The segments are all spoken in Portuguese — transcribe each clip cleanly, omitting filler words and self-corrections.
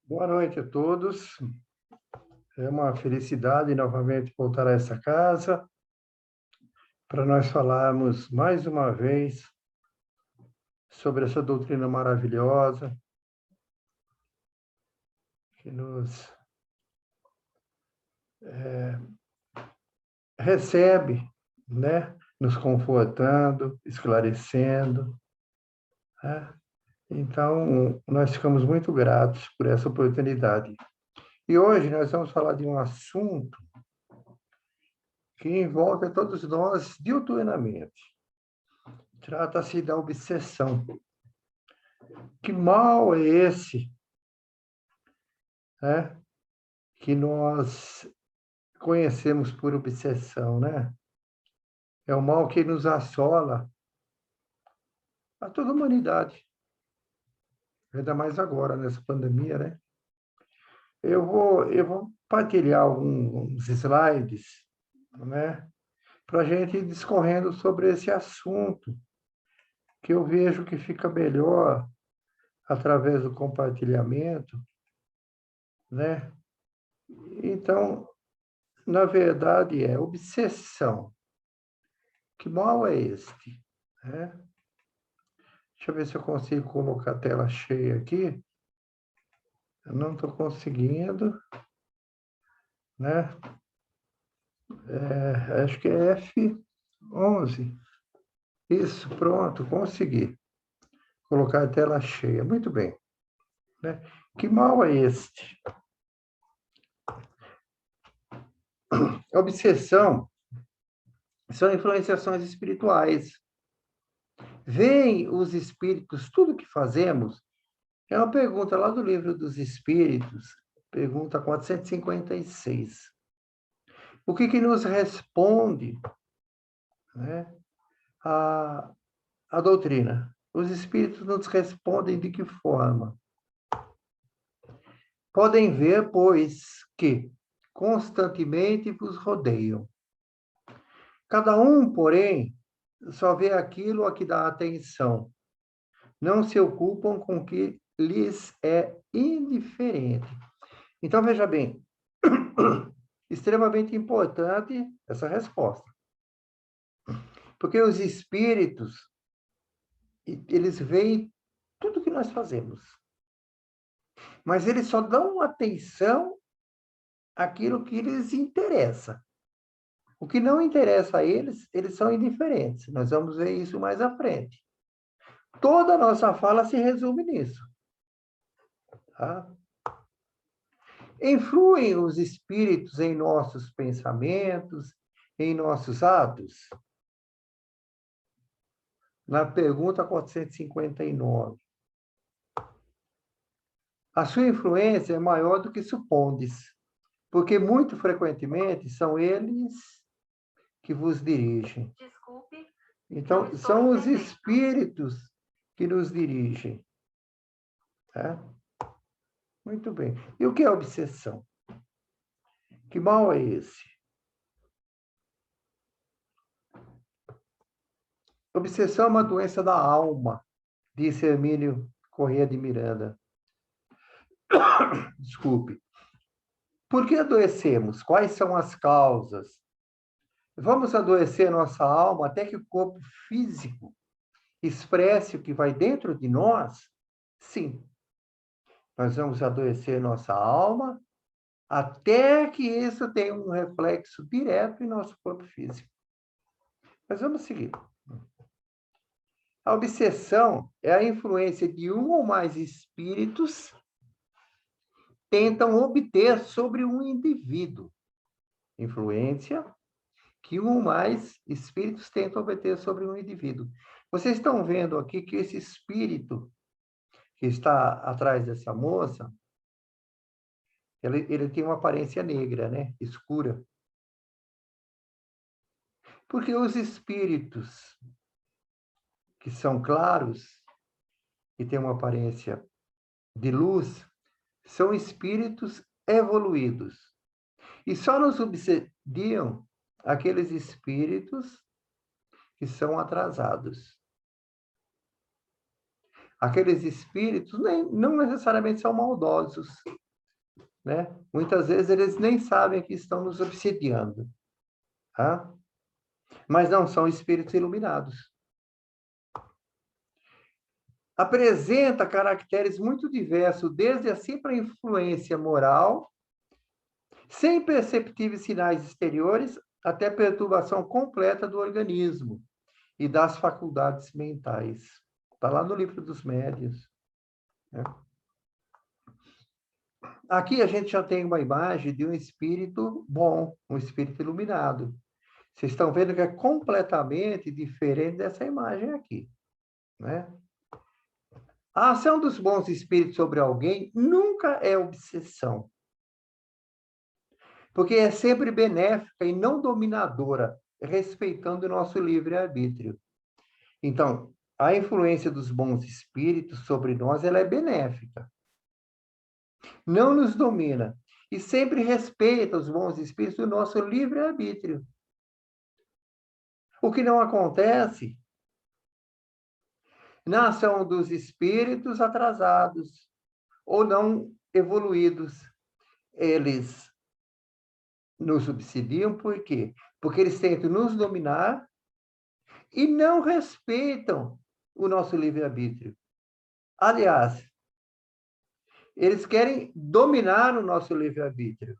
Boa noite a todos. É uma felicidade novamente voltar a essa casa para nós falarmos mais uma vez sobre essa doutrina maravilhosa que nos recebe, né? Nos confortando, esclarecendo, né? Então, nós ficamos muito gratos por essa oportunidade. E hoje nós vamos falar de um assunto que envolve a todos nós diuturnamente. Trata-se da obsessão. Que mal é esse, né, que nós conhecemos por obsessão, né? É o mal que nos assola a toda a humanidade, ainda mais agora, nessa pandemia, né? Eu vou partilhar alguns slides, né, para a gente ir discorrendo sobre esse assunto, que eu vejo que fica melhor através do compartilhamento, né? Então, na verdade, é obsessão. Que mal é este? Né? Deixa eu ver se eu consigo colocar a tela cheia aqui. Eu não estou conseguindo, né? Acho que é F11. Isso, pronto, consegui. Colocar a tela cheia. Muito bem. Né? Que mal é este? Obsessão são influenciações espirituais. Veem os espíritos tudo que fazemos? É uma pergunta lá do Livro dos Espíritos, pergunta 456. O que nos responde, né, a doutrina? Os espíritos nos respondem de que forma? Podem ver, pois, que constantemente vos rodeiam. Cada um, porém, só vê aquilo a que dá atenção. Não se ocupam com o que lhes é indiferente. Então, veja bem, extremamente importante essa resposta. Porque os espíritos, eles veem tudo que nós fazemos. Mas eles só dão atenção àquilo que lhes interessa. O que não interessa a eles, eles são indiferentes. Nós vamos ver isso mais à frente. Toda a nossa fala se resume nisso. Tá? Influem os espíritos em nossos pensamentos, em nossos atos? Na pergunta 459. A sua influência é maior do que supondes, porque muito frequentemente são eles que vos dirigem. Desculpe, Então, são os espíritos que nos dirigem. Tá? Muito bem. E o que é obsessão? Que mal é esse? Obsessão é uma doença da alma, disse Hermínio Corrêa de Miranda. Desculpe. Por que adoecemos? Quais são as causas? Vamos adoecer nossa alma até que o corpo físico expresse o que vai dentro de nós? Sim. Nós vamos adoecer nossa alma até que isso tenha um reflexo direto em nosso corpo físico. Mas vamos seguir. A obsessão é a influência de um ou mais espíritos tentam obter sobre um indivíduo. Influência que um ou mais espíritos tentam obter sobre um indivíduo. Vocês estão vendo aqui que esse espírito que está atrás dessa moça, ele tem uma aparência negra, né? Escura. Porque os espíritos que são claros e têm uma aparência de luz são espíritos evoluídos. E só nos obsediam aqueles espíritos que são atrasados. Aqueles espíritos não necessariamente são maldosos, né? Muitas vezes eles nem sabem que estão nos obsidiando, tá? Mas não são espíritos iluminados. Apresenta caracteres muito diversos, desde a simples influência moral, sem perceptíveis sinais exteriores, até perturbação completa do organismo e das faculdades mentais. Está lá no livro dos médiuns, né? Aqui a gente já tem uma imagem de um espírito bom, um espírito iluminado. Vocês estão vendo que é completamente diferente dessa imagem aqui, né? A ação dos bons espíritos sobre alguém nunca é obsessão, porque é sempre benéfica e não dominadora, respeitando o nosso livre-arbítrio. Então, a influência dos bons espíritos sobre nós, ela é benéfica. Não nos domina. E sempre respeita os bons espíritos do nosso livre-arbítrio. O que não acontece na ação dos espíritos atrasados ou não evoluídos. Eles nos subsidiam por quê? Porque eles tentam nos dominar e não respeitam o nosso livre-arbítrio. Aliás, eles querem dominar o nosso livre-arbítrio.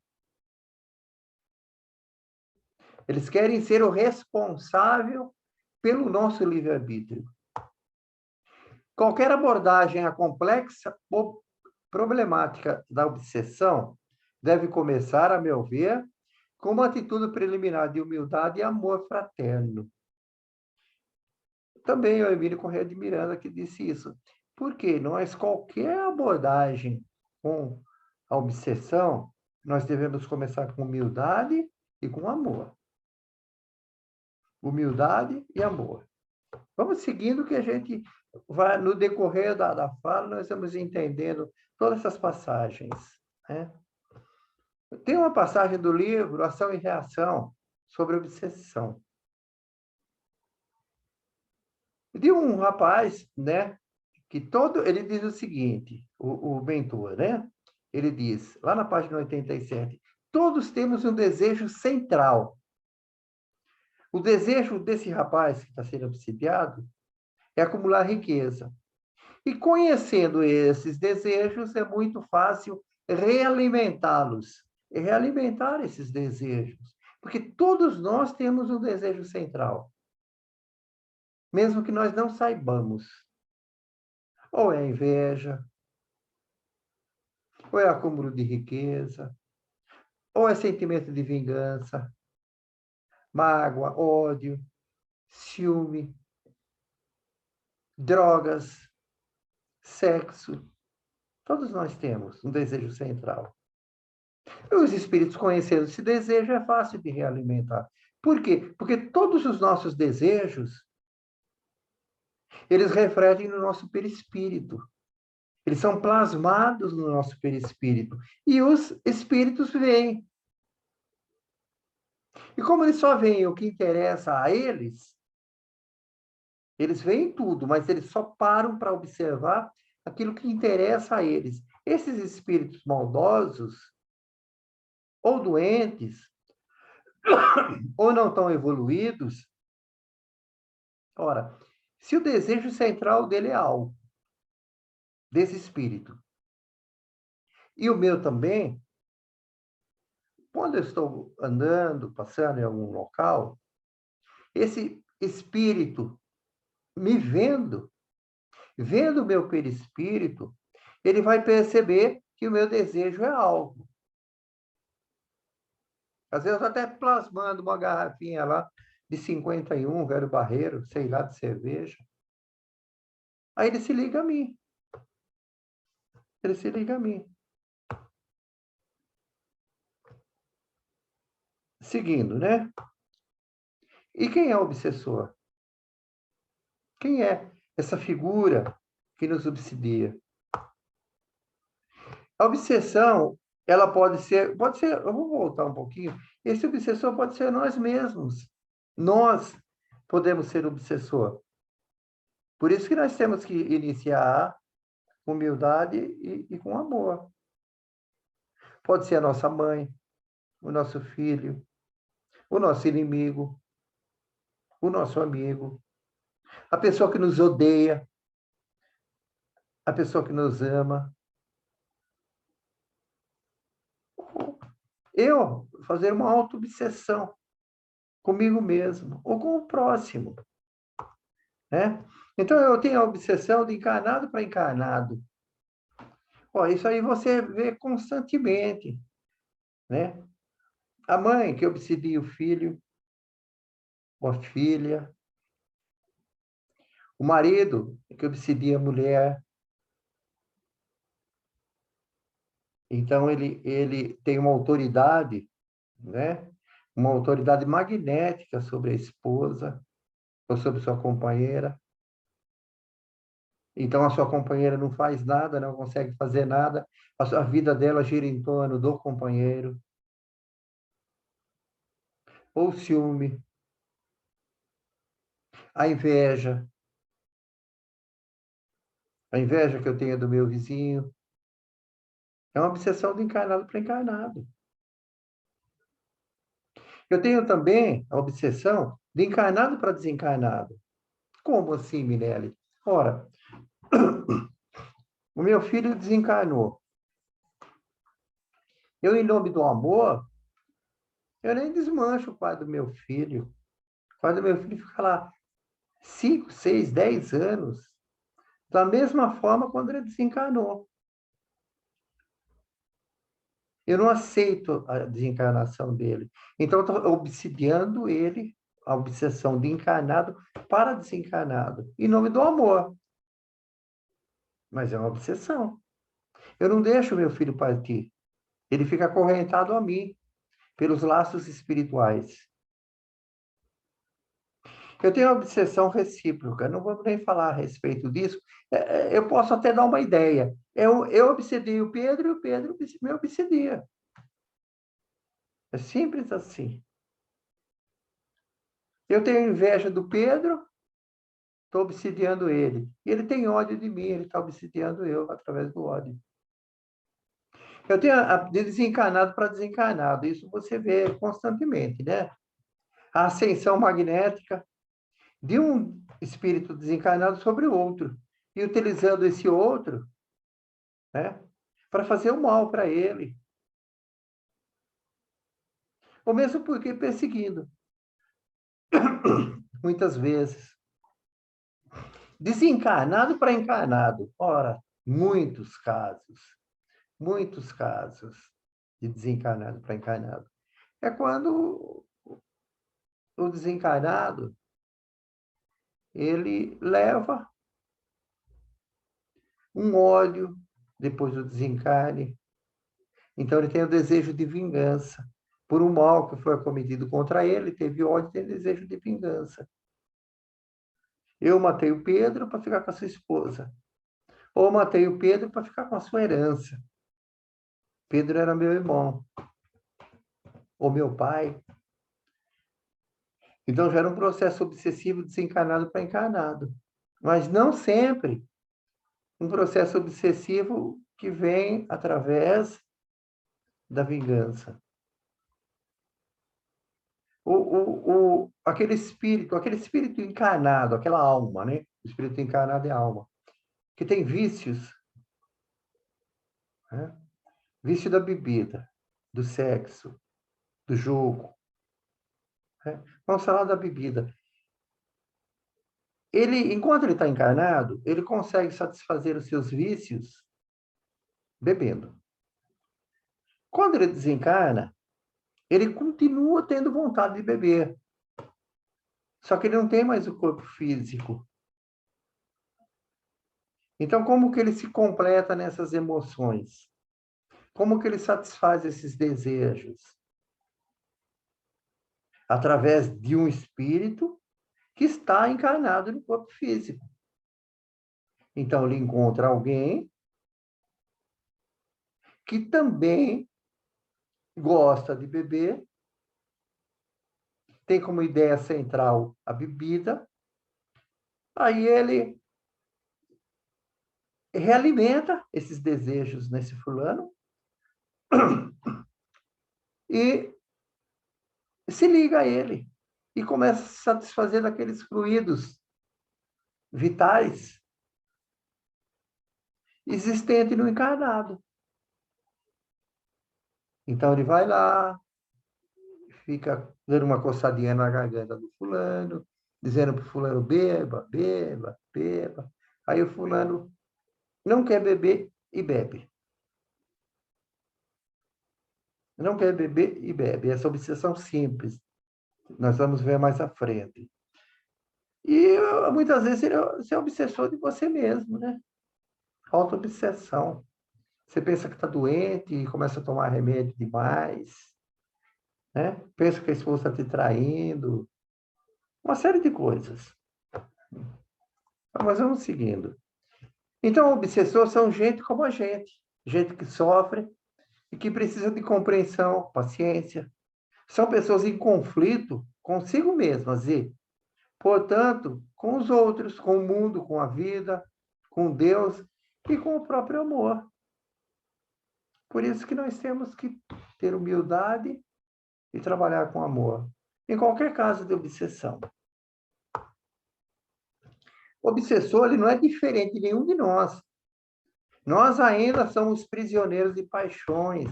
Eles querem ser o responsável pelo nosso livre-arbítrio. Qualquer abordagem à complexa problemática da obsessão deve começar, a meu ver, com uma atitude preliminar de humildade e amor fraterno. Também o Emílio Corrêa de Miranda que disse isso. Porque nós, qualquer abordagem com a obsessão, nós devemos começar com humildade e com amor. Humildade e amor. Vamos seguindo que a gente vai, no decorrer da fala, nós vamos entendendo todas essas passagens, né? Tem uma passagem do livro Ação e Reação sobre obsessão. De um rapaz, né, que ele diz o seguinte, o mentor, né? Ele diz, lá na página 87, todos temos um desejo central. O desejo desse rapaz que está sendo obsidiado é acumular riqueza. E conhecendo esses desejos, é muito fácil realimentá-los, realimentar esses desejos. Porque todos nós temos um desejo central, mesmo que nós não saibamos. Ou é a inveja, ou é acúmulo de riqueza, ou é sentimento de vingança, mágoa, ódio, ciúme, drogas, sexo. Todos nós temos um desejo central. E os espíritos conhecendo esse desejo é fácil de realimentar. Por quê? Porque todos os nossos desejos, eles refletem no nosso perispírito. Eles são plasmados no nosso perispírito. E os espíritos veem. E como eles só veem o que interessa a eles veem tudo, mas eles só param para observar aquilo que interessa a eles. Esses espíritos maldosos, ou doentes, ou não tão evoluídos, ora, se o desejo central dele é algo, desse espírito, e o meu também, quando eu estou andando, passando em algum local, esse espírito me vendo o meu perispírito, ele vai perceber que o meu desejo é algo. Às vezes eu estou até plasmando uma garrafinha lá de 51, velho barreiro, sei lá, de cerveja. Aí ele se liga a mim. Ele se liga a mim. Seguindo, né? E quem é o obsessor? Quem é essa figura que nos obsidia? A obsessão, ela pode ser, eu vou voltar um pouquinho, esse obsessor pode ser nós mesmos. Nós podemos ser obsessor. Por isso que nós temos que iniciar com humildade e com amor. Pode ser a nossa mãe, o nosso filho, o nosso inimigo, o nosso amigo, a pessoa que nos odeia, a pessoa que nos ama. Eu fazer uma auto-obsessão comigo mesmo ou com o próximo, né? Então, eu tenho a obsessão de encarnado para encarnado. Ó, isso aí você vê constantemente, né? A mãe que obsedia o filho ou a filha, o marido que obsedia a mulher. Então, ele tem uma autoridade, né? Uma autoridade magnética sobre a esposa ou sobre sua companheira. Então, a sua companheira não faz nada, não consegue fazer nada, a vida dela gira em torno do companheiro. Ou ciúme, a inveja que eu tenho do meu vizinho, é uma obsessão de encarnado para encarnado. Eu tenho também a obsessão de encarnado para desencarnado. Como assim, Minelli? Ora, o meu filho desencarnou. Eu, em nome do amor, eu nem desmancho o pai do meu filho. O pai do meu filho fica lá 5, 6, 10 anos, da mesma forma quando ele desencarnou. Eu não aceito a desencarnação dele. Então, eu estou obsidiando ele, a obsessão de encarnado para desencarnado, em nome do amor. Mas é uma obsessão. Eu não deixo meu filho partir. Ele fica acorrentado a mim, pelos laços espirituais. Eu tenho uma obsessão recíproca, não vamos nem falar a respeito disso. Eu posso até dar uma ideia. Eu obsedi o Pedro e o Pedro me obsedia. É simples assim. Eu tenho inveja do Pedro, estou obsidiando ele. E ele tem ódio de mim, ele está obsidiando eu através do ódio. Eu tenho de desencarnado para desencarnado, isso você vê constantemente, né? A ascensão magnética de um espírito desencarnado sobre o outro, e utilizando esse outro, né, para fazer o mal para ele. Ou mesmo porque perseguindo, muitas vezes. Desencarnado para encarnado. Ora, muitos casos de desencarnado para encarnado. É quando o desencarnado ele leva um ódio depois do desencarne. Então ele tem o desejo de vingança por um mal que foi cometido contra ele, teve ódio e tem desejo de vingança. Eu matei o Pedro para ficar com a sua esposa. Ou matei o Pedro para ficar com a sua herança. Pedro era meu irmão. Ou meu pai. Então já era um processo obsessivo desencarnado para encarnado. Mas não sempre um processo obsessivo que vem através da vingança. Aquele espírito encarnado, aquela alma, né? O espírito encarnado é a alma, que tem vícios, né? Vício da bebida, do sexo, do jogo, né? Vamos falar da bebida. Enquanto ele está encarnado, ele consegue satisfazer os seus vícios bebendo. Quando ele desencarna, ele continua tendo vontade de beber. Só que ele não tem mais o corpo físico. Então, como que ele se completa nessas emoções? Como que ele satisfaz esses desejos? Através de um espírito que está encarnado no corpo físico. Então, ele encontra alguém que também gosta de beber, tem como ideia central a bebida, aí ele realimenta esses desejos nesse fulano e se liga a ele e começa a se satisfazer daqueles fluidos vitais existentes no encarnado. Então ele vai lá, fica dando uma coçadinha na garganta do fulano, dizendo para o fulano, beba, beba, beba. Aí o fulano não quer beber e bebe. Não quer beber e bebe. Essa obsessão simples. Nós vamos ver mais à frente. E muitas vezes você é obsessor de você mesmo, né? Auto-obsessão. Você pensa que está doente e começa a tomar remédio demais, né? Pensa que a esposa está te traindo. Uma série de coisas. Mas vamos seguindo. Então, obsessores são gente como a gente que sofre e que precisa de compreensão, paciência. São pessoas em conflito consigo mesmas e, portanto, com os outros, com o mundo, com a vida, com Deus e com o próprio amor. Por isso que nós temos que ter humildade e trabalhar com amor, em qualquer caso de obsessão. O obsessor ele não é diferente de nenhum de nós. Nós ainda somos prisioneiros de paixões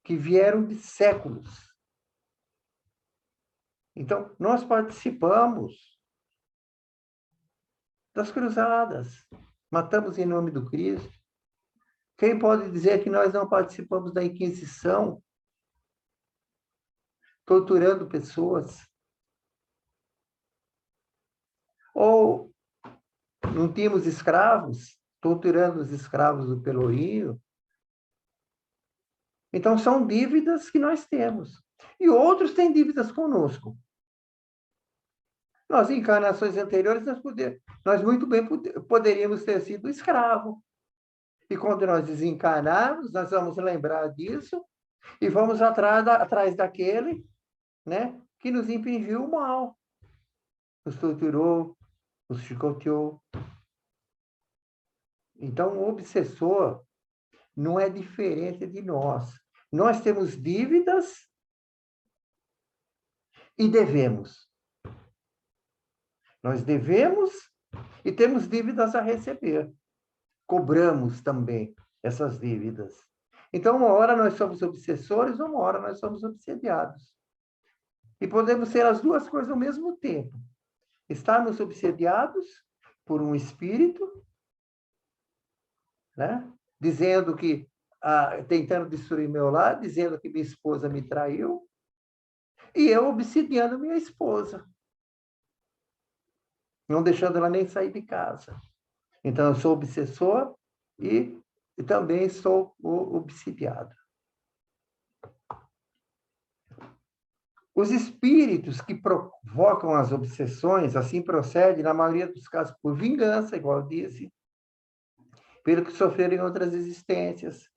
que vieram de séculos. Então, nós participamos das cruzadas, matamos em nome do Cristo. Quem pode dizer que nós não participamos da Inquisição, torturando pessoas? Ou não tínhamos escravos, torturando os escravos do Pelourinho? Então, são dívidas que nós temos. E outros têm dívidas conosco. Nós, em encarnações anteriores, nós muito bem poderíamos ter sido escravo. E quando nós desencarnarmos, nós vamos lembrar disso e vamos atrás daquele, né, que nos infligiu o mal, nos torturou, nos chicoteou. Então, o obsessor não é diferente de nós. Nós temos dívidas e devemos. Nós devemos e temos dívidas a receber. Cobramos também essas dívidas. Então, uma hora nós somos obsessores, uma hora nós somos obsediados. E podemos ser as duas coisas ao mesmo tempo. Estarmos obsediados por um espírito, né? Dizendo que, tentando destruir meu lar, dizendo que minha esposa me traiu, e eu obsediando minha esposa, não deixando ela nem sair de casa. Então, eu sou obsessor e também sou obsidiado. Os espíritos que provocam as obsessões, assim procedem, na maioria dos casos, por vingança, igual eu disse, pelo que sofreram em outras existências,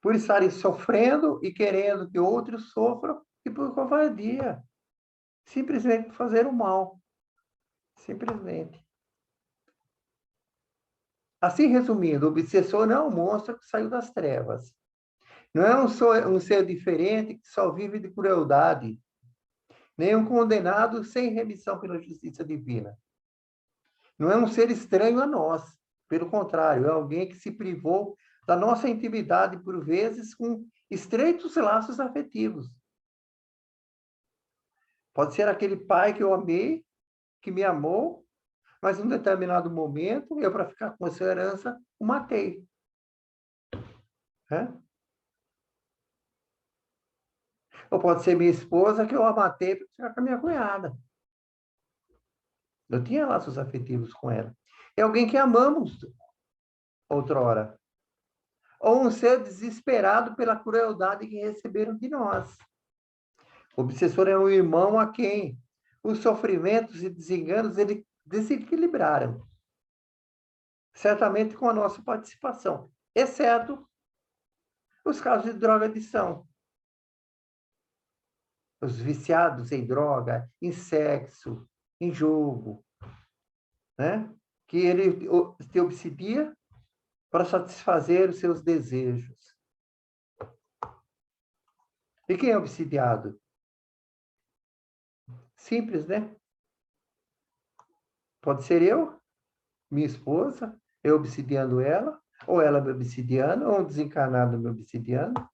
por estarem sofrendo e querendo que outros sofram, e por covardia, simplesmente por fazer o mal. Simplesmente. Assim, resumindo, o obsessor não é um monstro que saiu das trevas. Não é um ser diferente que só vive de crueldade, nem um condenado sem remissão pela justiça divina. Não é um ser estranho a nós. Pelo contrário, é alguém que se privou da nossa intimidade, por vezes, com estreitos laços afetivos. Pode ser aquele pai que eu amei, que me amou, mas em um determinado momento, eu, para ficar com a sua herança, o matei. É? Ou pode ser minha esposa, que eu a matei para ficar com a minha cunhada. Eu tinha laços afetivos com ela. É alguém que amamos outrora. Ou um ser desesperado pela crueldade que receberam de nós. O obsessor é um irmão a quem os sofrimentos e desenganos ele desequilibraram. Certamente com a nossa participação, exceto os casos de drogadição. Os viciados em droga, em sexo, em jogo, né? que ele te obsedia para satisfazer os seus desejos. E quem é obsidiado? Simples, né? Pode ser eu, minha esposa, eu obsidiando ela, ou ela me obsidiando, ou um desencarnado me obsidiando,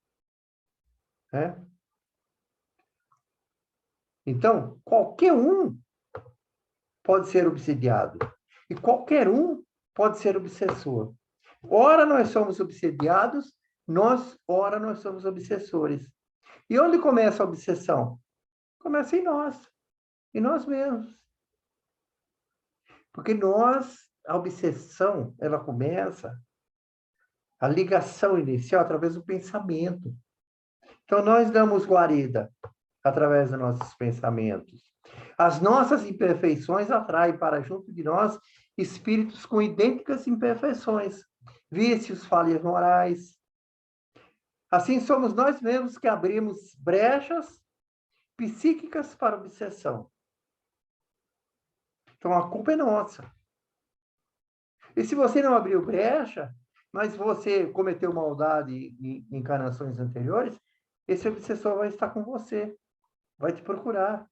né? Então, qualquer um pode ser obsidiado. E qualquer um pode ser obsessor. Ora nós somos obsediados, ora nós somos obsessores. E onde começa a obsessão? Começa em nós mesmos. Porque a obsessão, ela começa, a ligação inicial através do pensamento. Então, nós damos guarida através dos nossos pensamentos. As nossas imperfeições atraem para junto de nós espíritos com idênticas imperfeições, vícios, falhas morais. Assim, somos nós mesmos que abrimos brechas psíquicas para obsessão. Então, a culpa é nossa. E se você não abriu brecha, mas você cometeu maldade em encarnações anteriores, esse obsessor vai estar com você, vai te procurar.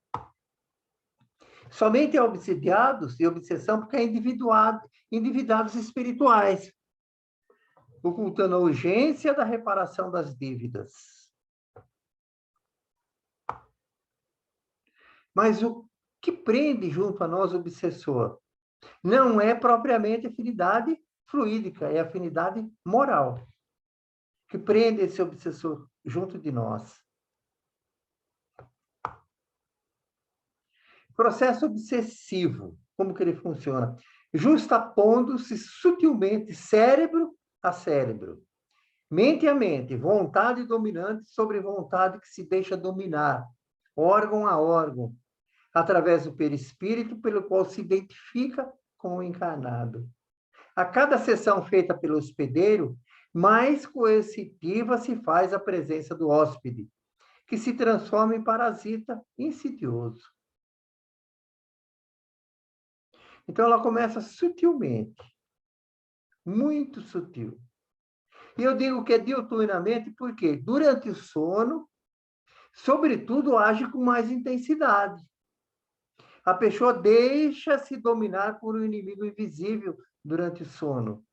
Somente é obsidiados e obsessão porque é endividados espirituais, ocultando a urgência da reparação das dívidas. Mas o que prende junto a nós o obsessor não é propriamente afinidade fluídica, é afinidade moral, que prende esse obsessor junto de nós. Processo obsessivo, como que ele funciona? Justapondo-se sutilmente cérebro a cérebro, mente a mente, vontade dominante sobre vontade que se deixa dominar, órgão a órgão, através do perispírito pelo qual se identifica com o encarnado. A cada sessão feita pelo hospedeiro, mais coercitiva se faz a presença do hóspede, que se transforma em parasita insidioso. Então, ela começa sutilmente, muito sutil. E eu digo que é diuturnamente porque, durante o sono, sobretudo, age com mais intensidade. A pessoa deixa-se dominar por um inimigo invisível durante o sono.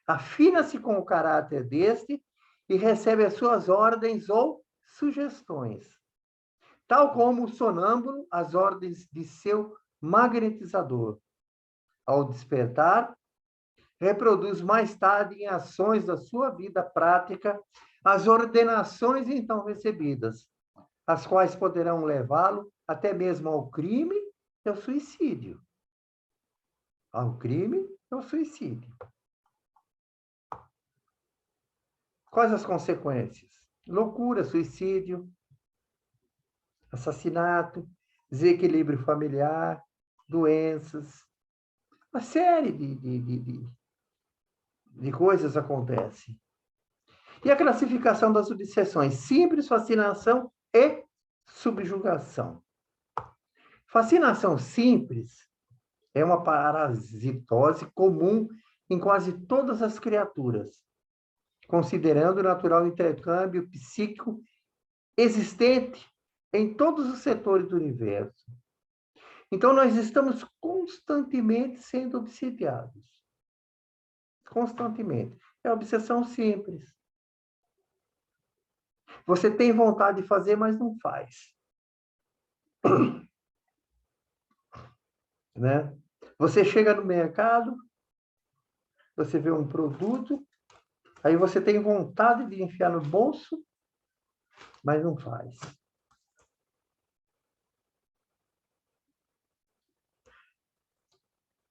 Afina-se com o caráter deste e recebe as suas ordens ou sugestões. Tal como o sonâmbulo, as ordens de seu magnetizador. Ao despertar, reproduz mais tarde em ações da sua vida prática as ordenações então recebidas, as quais poderão levá-lo até mesmo ao crime e ao suicídio. Ao crime e ao suicídio. Quais as consequências? Loucura, suicídio, assassinato, desequilíbrio familiar, doenças, uma série de coisas acontecem. E a classificação das obsessões? Simples, fascinação e subjugação. Fascinação simples é uma parasitose comum em quase todas as criaturas, considerando o natural intercâmbio psíquico existente em todos os setores do universo. Então, nós estamos constantemente sendo obsidiados. Constantemente. É obsessão simples. Você tem vontade de fazer, mas não faz. Né? Você chega no mercado, você vê um produto, aí você tem vontade de enfiar no bolso, mas não faz.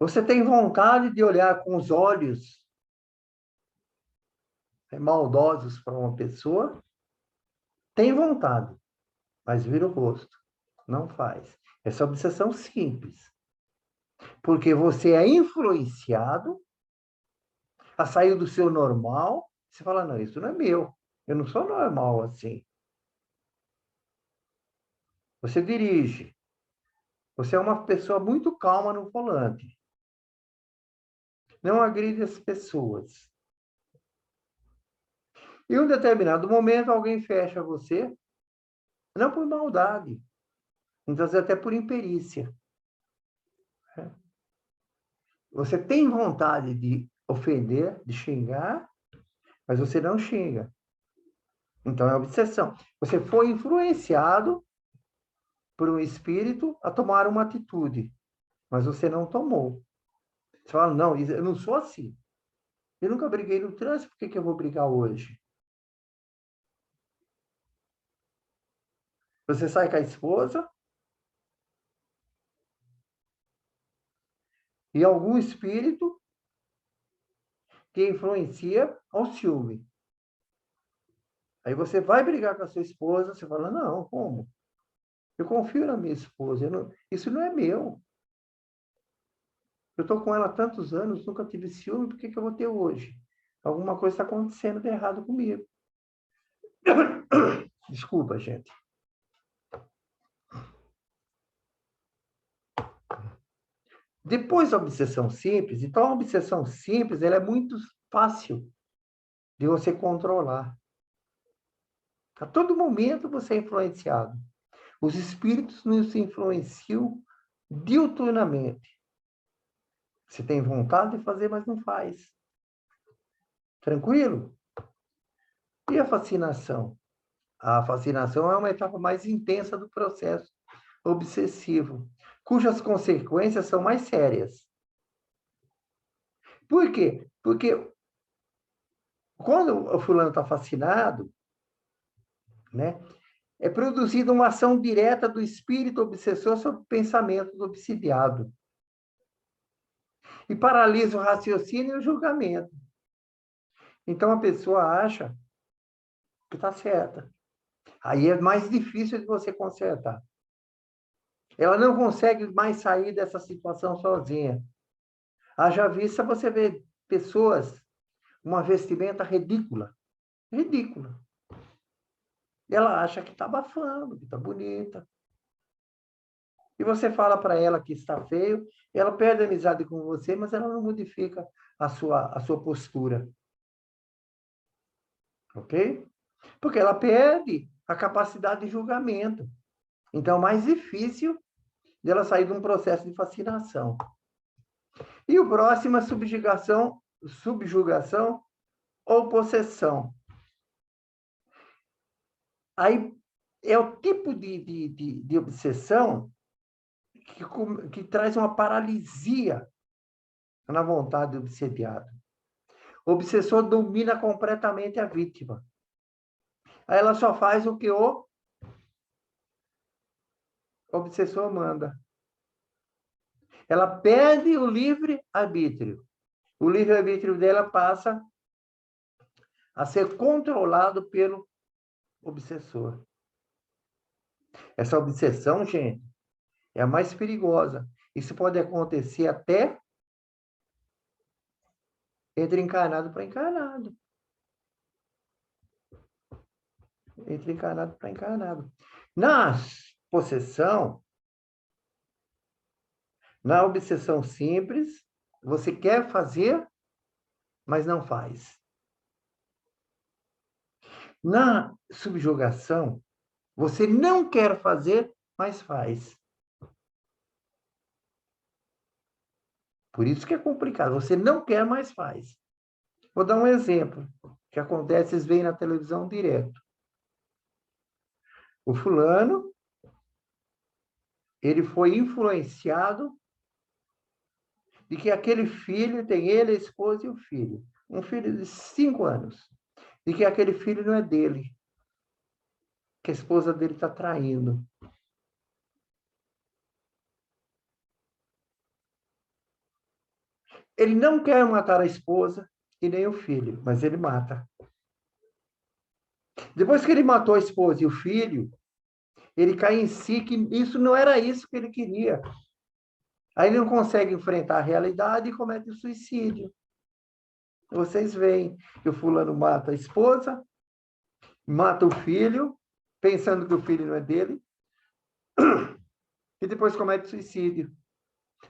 Você tem vontade de olhar com os olhos maldosos para uma pessoa, tem vontade, mas vira o rosto. Não faz. Essa obsessão simples. Porque você é influenciado a sair do seu normal, você fala, não, isso não é meu. Eu não sou normal assim. Você dirige. Você é uma pessoa muito calma no volante. Não agride as pessoas. Em um determinado momento, alguém fecha você, não por maldade, muitas vezes até por imperícia. Você tem vontade de ofender, de xingar, mas você não xinga. Então, é obsessão. Você foi influenciado por um espírito a tomar uma atitude, mas você não tomou. Você fala, não, eu não sou assim. Eu nunca briguei no trânsito, por que eu vou brigar hoje? Você sai com a esposa e algum espírito que influencia ao ciúme. Aí você vai brigar com a sua esposa, você fala, não, como? Eu confio na minha esposa, isso não é meu. Eu estou com ela há tantos anos, nunca tive ciúme, por que eu vou ter hoje? Alguma coisa está acontecendo de errado comigo. Desculpa, gente. Depois da obsessão simples, então a obsessão simples ela é muito fácil de você controlar. A todo momento você é influenciado. Os espíritos nos influenciam diuturnamente. Você tem vontade de fazer, mas não faz. Tranquilo? E a fascinação? A fascinação é uma etapa mais intensa do processo obsessivo, cujas consequências são mais sérias. Por quê? Porque quando o fulano está fascinado, né, é produzida uma ação direta do espírito obsessor sobre o pensamento do obsidiado. E paralisa o raciocínio e o julgamento. Então, a pessoa acha que está certa. Aí é mais difícil de você consertar. Ela não consegue mais sair dessa situação sozinha. Haja vista, você vê pessoas, uma vestimenta ridícula. Ridícula. Ela acha que está abafando, que está bonita. E você fala para ela que está feio, ela perde a amizade com você, mas ela não modifica a sua postura. Ok? Porque ela perde a capacidade de julgamento. Então, é mais difícil dela sair de um processo de fascinação. E o próximo é subjugação ou possessão. Aí é o tipo de obsessão que traz uma paralisia na vontade do obsediado. O obsessor domina completamente a vítima. Aí ela só faz o que o obsessor manda. Ela perde o livre-arbítrio. O livre-arbítrio dela passa a ser controlado pelo obsessor. Essa obsessão, gente, é a mais perigosa. Isso pode acontecer até entre encarnado para encarnado. Entre encarnado para encarnado. Na possessão, na obsessão simples, você quer fazer, mas não faz. Na subjugação, você não quer fazer, mas faz. Por isso que é complicado. Você não quer, mas faz. Vou dar um exemplo que acontece, vocês veem na televisão direto. O fulano, ele foi influenciado de que aquele filho, tem ele, a esposa e o filho. Um filho de 5 anos. De que aquele filho não é dele. Que a esposa dele está traindo. Ele não quer matar a esposa e nem o filho, mas ele mata. Depois que ele matou a esposa e o filho, ele cai em si que isso não era isso que ele queria. Aí ele não consegue enfrentar a realidade e comete o suicídio. Vocês veem que o fulano mata a esposa, mata o filho, pensando que o filho não é dele, e depois comete suicídio.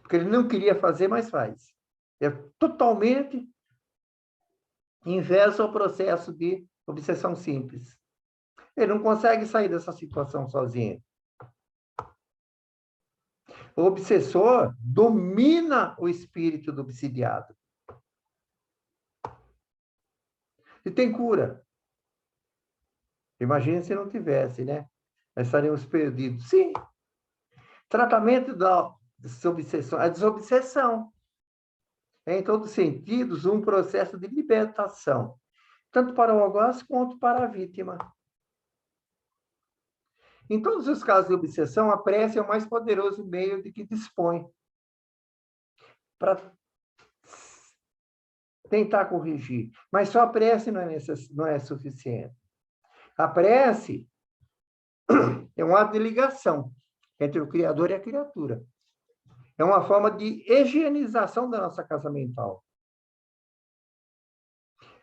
Porque ele não queria fazer, mas faz. É totalmente inverso ao processo de obsessão simples. Ele não consegue sair dessa situação sozinho. O obsessor domina o espírito do obsidiado. E tem cura. Imagine se não tivesse, né? Nós estaríamos perdidos. Sim. Tratamento da desobsessão. A desobsessão é, em todos os sentidos, um processo de libertação, tanto para o algoz quanto para a vítima. Em todos os casos de obsessão, a prece é o mais poderoso meio de que dispõe para tentar corrigir. Mas só a prece não é suficiente. A prece é um ato de ligação entre o Criador e a criatura. É uma forma de higienização da nossa casa mental.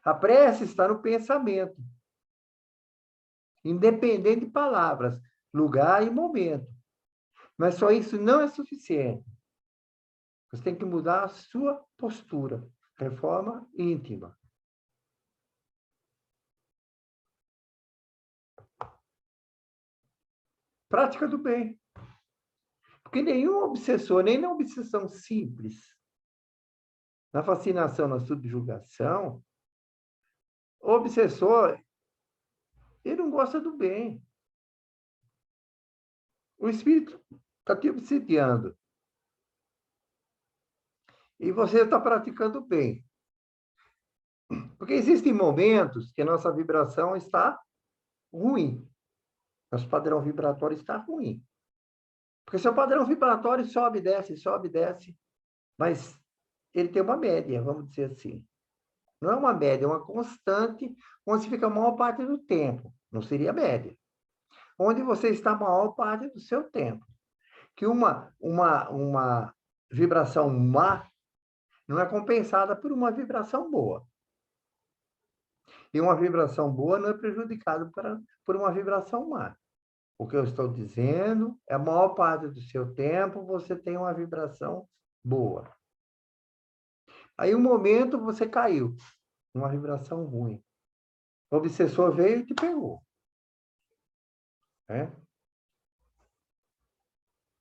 A prece está no pensamento, independente de palavras, lugar e momento. Mas só isso não é suficiente. Você tem que mudar a sua postura. Reforma íntima. Prática do bem. Porque nenhum obsessor, nem na obsessão simples, na fascinação, na subjugação, o obsessor, ele não gosta do bem. O espírito está te obsidiando. E você está praticando o bem. Porque existem momentos que a nossa vibração está ruim. Nosso padrão vibratório está ruim. Porque seu padrão vibratório sobe, desce, mas ele tem uma média, vamos dizer assim. Não é uma média, é uma constante, onde você fica a maior parte do tempo. Não seria média. Onde você está a maior parte do seu tempo. Que uma vibração má não é compensada por uma vibração boa. E uma vibração boa não é prejudicada por uma vibração má. O que eu estou dizendo é a maior parte do seu tempo você tem uma vibração boa. Aí, um momento, você caiu numa vibração ruim. O obsessor veio e te pegou. Né?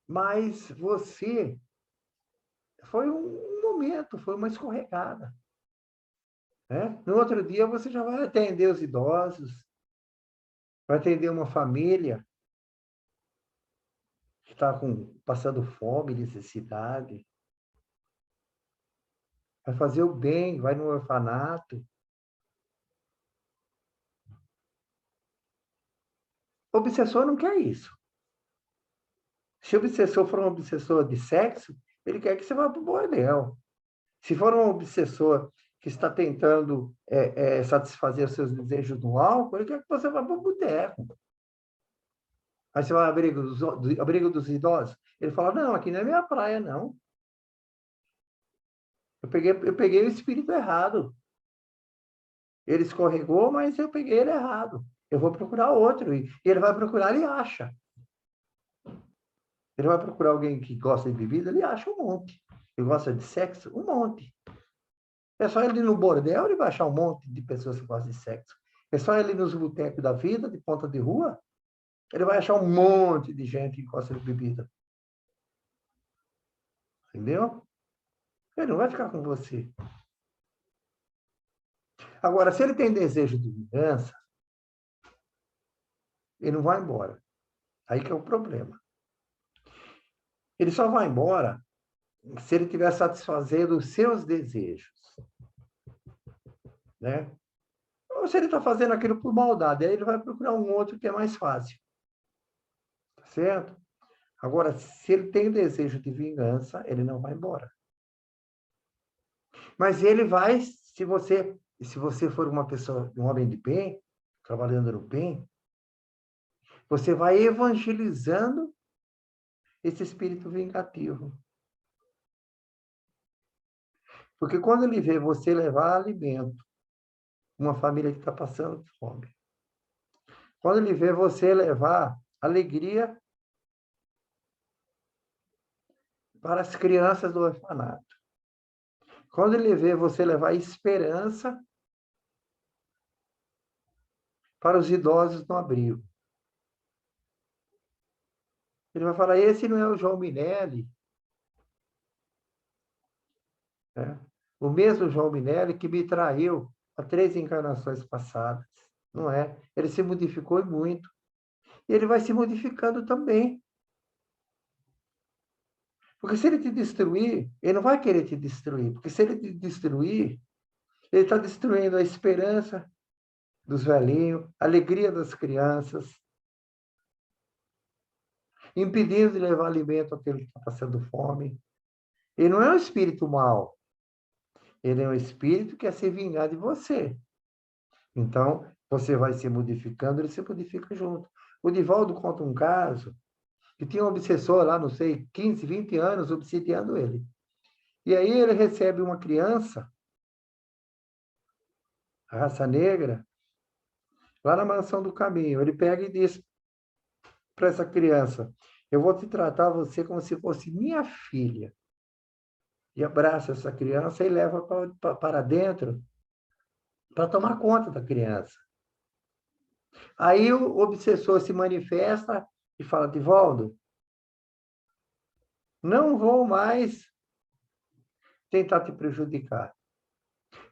Mas você foi um momento, foi uma escorregada. Né? No outro dia, você já vai atender os idosos, vai atender uma família que está passando fome, necessidade. Vai fazer o bem, vai no orfanato. O obsessor não quer isso. Se o obsessor for um obsessor de sexo, ele quer que você vá para o bordel. Se for um obsessor que está tentando satisfazer os seus desejos no álcool, ele quer que você vá para o boteco. Aí você vai ao abrigo dos idosos. Ele fala, não, aqui não é minha praia, não. Eu peguei o espírito errado. Ele escorregou, mas eu peguei ele errado. Eu vou procurar outro. E ele vai procurar, ele acha. Ele vai procurar alguém que gosta de bebida, ele acha um monte. Ele gosta de sexo, um monte. É só ele ir no bordel, ele vai achar um monte de pessoas que gostam de sexo. É só ele ir nos botecos da vida, de ponta de rua, ele vai achar um monte de gente que gosta de bebida. Entendeu? Ele não vai ficar com você. Agora, se ele tem desejo de vingança, ele não vai embora. Aí que é o problema. Ele só vai embora se ele estiver satisfazendo os seus desejos. Né? Ou se ele está fazendo aquilo por maldade, aí ele vai procurar um outro que é mais fácil. Certo? Agora, se ele tem desejo de vingança, ele não vai embora. Mas ele vai, se você for uma pessoa, um homem de bem, trabalhando no bem, você vai evangelizando esse espírito vingativo. Porque quando ele vê você levar alimento, uma família que está passando fome, quando ele vê você levar alegria para as crianças do orfanato, Quando ele vê você levar esperança para os idosos no abrigo, ele vai falar, esse não é o João Minelli, né? O mesmo João Minelli que me traiu há 3 encarnações passadas. Não é? Ele se modificou muito. E ele vai se modificando também. Porque se ele te destruir, ele não vai querer te destruir. Porque se ele te destruir, ele está destruindo a esperança dos velhinhos, a alegria das crianças, impedindo de levar alimento àquele que está passando fome. Ele não é um espírito mau. Ele é um espírito que quer se vingar de você. Então, você vai se modificando, ele se modifica junto. O Divaldo conta um caso que tinha um obsessor lá, não sei, 15, 20 anos, obsidiando ele. E aí ele recebe uma criança, raça negra, lá na Mansão do Caminho. Ele pega e diz para essa criança, eu vou te tratar você como se fosse minha filha. E abraça essa criança e leva para dentro para tomar conta da criança. Aí o obsessor se manifesta e fala, Divaldo, não vou mais tentar te prejudicar.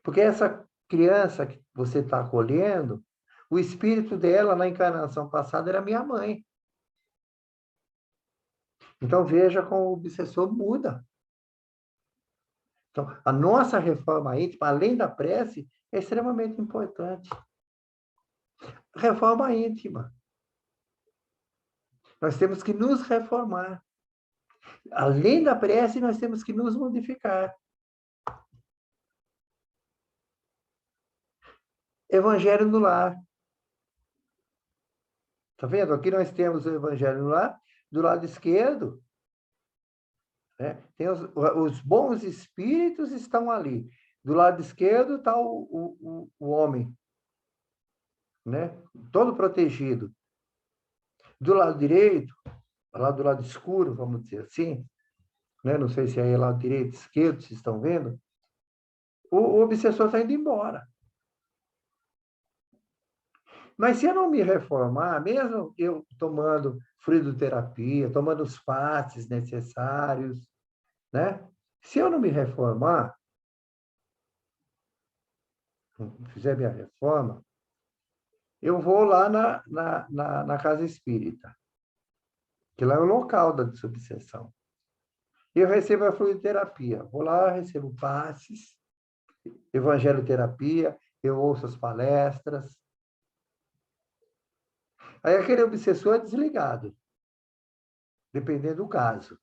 Porque essa criança que você está acolhendo, o espírito dela na encarnação passada era minha mãe. Então veja como o obsessor muda. Então, a nossa reforma íntima, além da prece, é extremamente importante. Reforma íntima. Nós temos que nos reformar. Além da prece, nós temos que nos modificar. Evangelho no lar. Está vendo? Aqui nós temos o Evangelho no lar. Do lado esquerdo, né? Tem os bons espíritos estão ali. Do lado esquerdo está o homem, né? Todo protegido. Do lado direito, lá do lado escuro, vamos dizer assim, né? Não sei se é lado direito, esquerdo, vocês estão vendo, o obsessor está indo embora. Mas se eu não me reformar, mesmo eu tomando fluidoterapia, tomando os passes necessários, né? Se eu não me reformar, fizer minha reforma, eu vou lá na casa espírita, que lá é o local da desobsessão. Eu recebo a fluidoterapia. Vou lá, recebo passes, evangeloterapia, eu ouço as palestras. Aí aquele obsessor é desligado, dependendo do caso.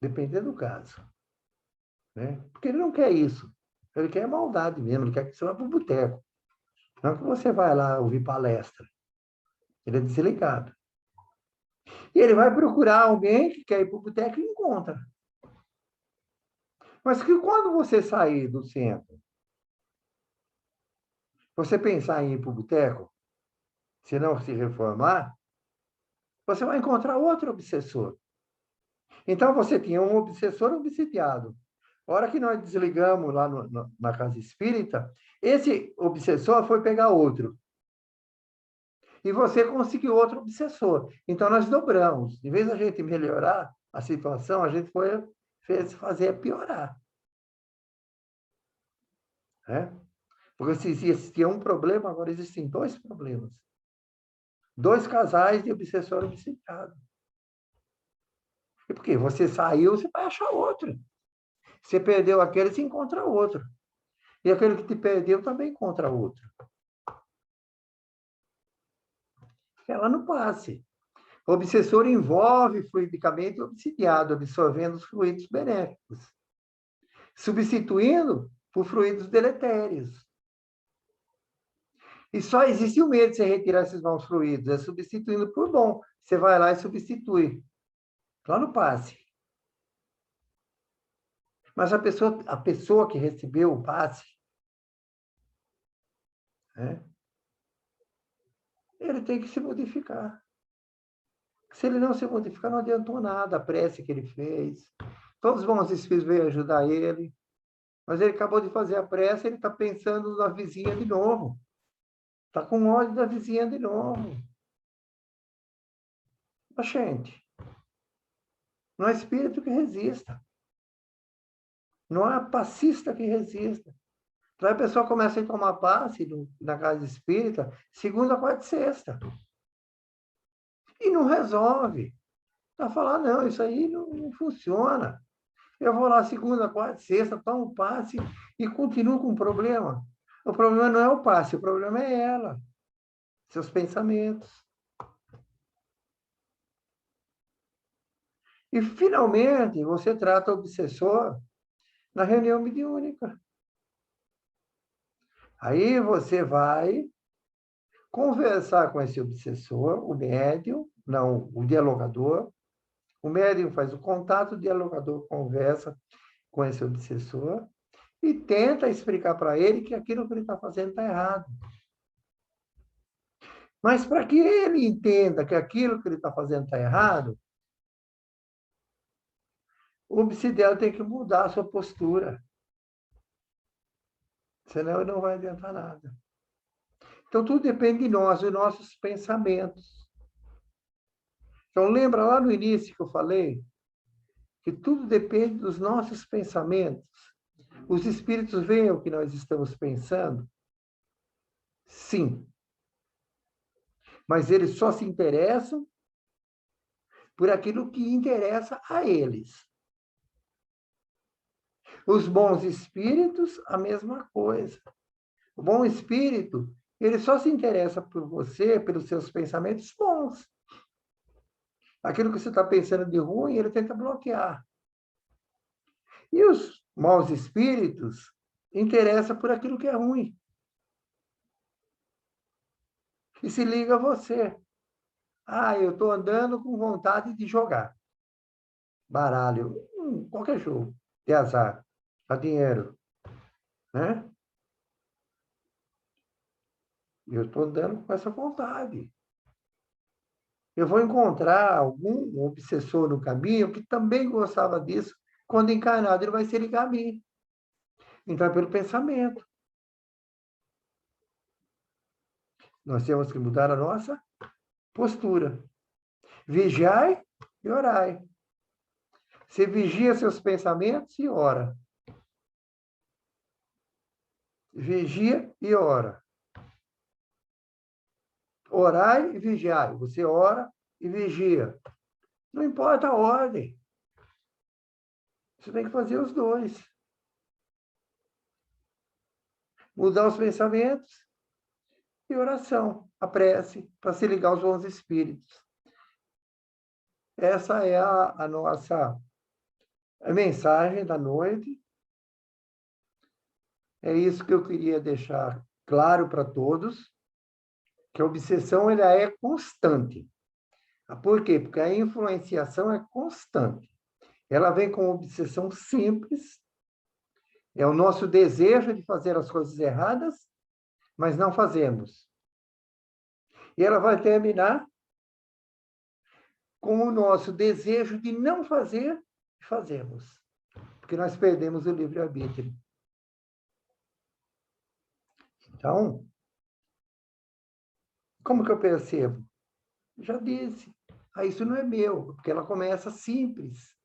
Dependendo do caso. Né? Porque ele não quer isso. Ele quer maldade mesmo, ele quer que você vá para o boteco. Não que você vai lá ouvir palestra. Ele é desligado. E ele vai procurar alguém que quer ir para o boteco e encontra. Mas que quando você sair do centro, você pensar em ir para o boteco, se não se reformar, você vai encontrar outro obsessor. Então, você tinha um obsessor obsidiado. A hora que nós desligamos lá na casa espírita, esse obsessor foi pegar outro. E você conseguiu outro obsessor. Então, nós dobramos. Em vez da gente melhorar a situação, a gente fez fazer piorar. Né? Porque se existia um problema, agora existem 2 problemas. 2 casais de obsessor obsidiado. E por quê? Você saiu, você vai achar outro. Você perdeu aquele, você encontra outro. E aquele que te perdeu também encontra outro. Ela não passe. O obsessor envolve fluidicamente o obsidiado, absorvendo os fluidos benéficos, substituindo por fluidos deletérios. E só existe o medo de você retirar esses maus fluidos, é substituindo por bom. Você vai lá e substitui. Lá no passe. Mas a pessoa que recebeu o passe, né, ele tem que se modificar. Se ele não se modificar, não adiantou nada a prece que ele fez. Todos os bons espíritos veio ajudar ele, Mas ele acabou de fazer a prece, ele está pensando na vizinha de novo. Está com ódio da vizinha de novo. Mas, gente, não há espírito que resista. Não há passista que resista. Então a pessoa começa a tomar passe na casa espírita, segunda, quarta e sexta. E não resolve. Vai falar, não, isso aí não funciona. Eu vou lá segunda, quarta, sexta, tomo passe e continuo com o problema. O problema não é o passe, o problema é ela, seus pensamentos. E, finalmente, você trata o obsessor na reunião mediúnica. Aí você vai conversar com esse obsessor, o médium, não, o dialogador. O médium faz o contato, o dialogador conversa com esse obsessor e tenta explicar para ele que aquilo que ele está fazendo está errado. Mas para que ele entenda que aquilo que ele está fazendo está errado, o obsidiado tem que mudar a sua postura. Senão ele não vai adiantar nada. Então, tudo depende de nós, dos nossos pensamentos. Então, lembra lá no início que eu falei que tudo depende dos nossos pensamentos. Os espíritos veem o que nós estamos pensando? Sim. Mas eles só se interessam por aquilo que interessa a eles. Os bons espíritos, a mesma coisa. O bom espírito, ele só se interessa por você, pelos seus pensamentos bons. Aquilo que você está pensando de ruim, ele tenta bloquear. E os maus espíritos interessam por aquilo que é ruim. E se liga a você. Ah, eu estou andando com vontade de jogar baralho, qualquer jogo, de azar, a dinheiro, né? Eu estou andando com essa vontade. Eu vou encontrar algum obsessor no caminho que também gostava disso. Quando encarnado, ele vai se ligar a mim. Então, é pelo pensamento. Nós temos que mudar a nossa postura. Vigiai e orai. Você vigia seus pensamentos e ora. Vigia e ora. Orai e vigiai. Você ora e vigia. Não importa a ordem. Você tem que fazer os dois. Mudar os pensamentos e oração, a prece, para se ligar aos bons espíritos. Essa é a nossa mensagem da noite. É isso que eu queria deixar claro para todos, que a obsessão ela é constante. Por quê? Porque a influenciação é constante. Ela vem com obsessão simples, é o nosso desejo de fazer as coisas erradas, mas não fazemos. E ela vai terminar com o nosso desejo de não fazer e fazemos. Porque nós perdemos o livre-arbítrio. Então, como que eu percebo? Já disse. Ah, isso não é meu, porque ela começa simples.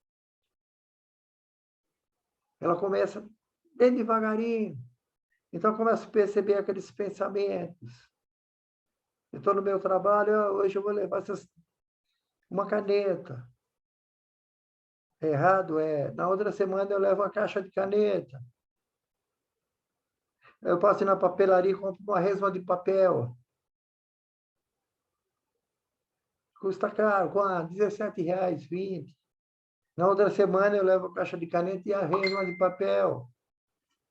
Ela começa bem devagarinho. Então, eu começo a perceber aqueles pensamentos. Eu estou no meu trabalho, hoje eu vou levar uma caneta. É errado? É. Na outra semana eu levo uma caixa de caneta. Eu passo na papelaria e compro uma resma de papel. Custa caro, quanto? R$17, 20. Na outra semana eu levo a caixa de caneta e a resma de papel.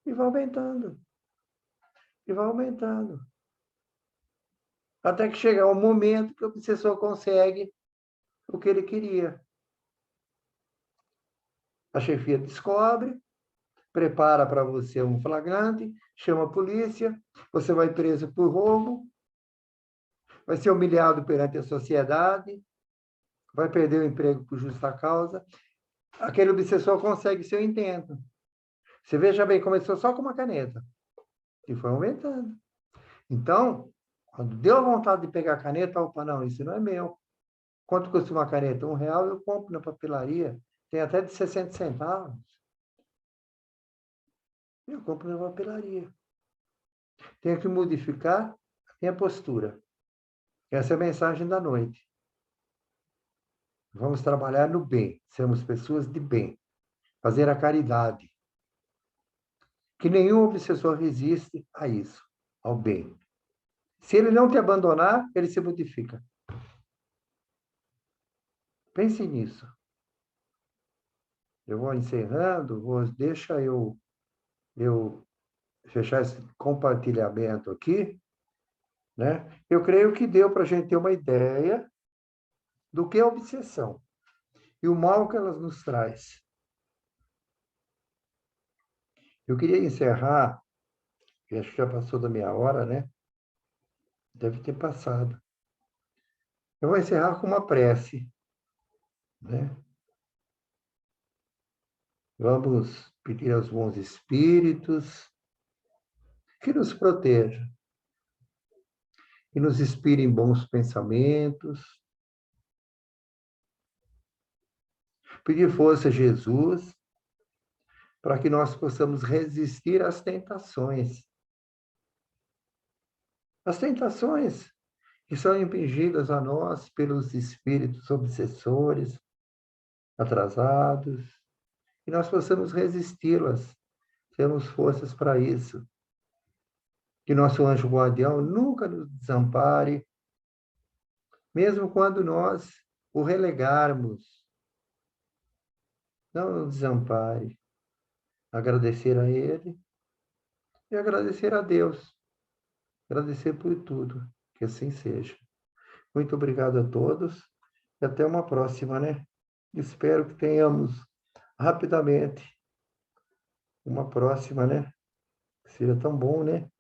E vai aumentando. E vai aumentando. Até que chega o momento que o obsessor consegue o que ele queria. A chefia descobre, prepara para você um flagrante, chama a polícia, você vai preso por roubo, vai ser humilhado perante a sociedade, vai perder o emprego por justa causa. Aquele obsessor consegue seu intento. Você veja bem, começou só com uma caneta e foi aumentando. Então, quando deu a vontade de pegar a caneta, opa, não, isso não é meu. Quanto custa uma caneta? R$ 1 eu compro na papelaria. Tem até de 60 centavos. Eu compro na papelaria. Tenho que modificar a minha postura. Essa é a mensagem da noite. Vamos trabalhar no bem. Sermos pessoas de bem. Fazer a caridade. Que nenhum obsessor resiste a isso, ao bem. Se ele não te abandonar, ele se modifica. Pense nisso. Eu vou encerrando, deixa eu fechar esse compartilhamento aqui, né? Eu creio que deu para a gente ter uma ideia do que é obsessão e o mal que elas nos traz. Eu queria encerrar, acho que já passou da meia hora, né? Deve ter passado. Eu vou encerrar com uma prece, né? Vamos pedir aos bons espíritos que nos protejam, que nos inspirem bons pensamentos. Pedir força a Jesus para que nós possamos resistir às tentações. As tentações que são impingidas a nós pelos espíritos obsessores, atrasados, que nós possamos resisti-las, temos forças para isso. Que nosso anjo guardião nunca nos desampare, mesmo quando nós o relegarmos. Não nos desampare. Agradecer a Ele e agradecer a Deus. Agradecer por tudo. Que assim seja. Muito obrigado a todos e até uma próxima, né? Espero que tenhamos rapidamente uma próxima, né? Que seja tão bom, né?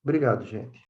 Obrigado, gente.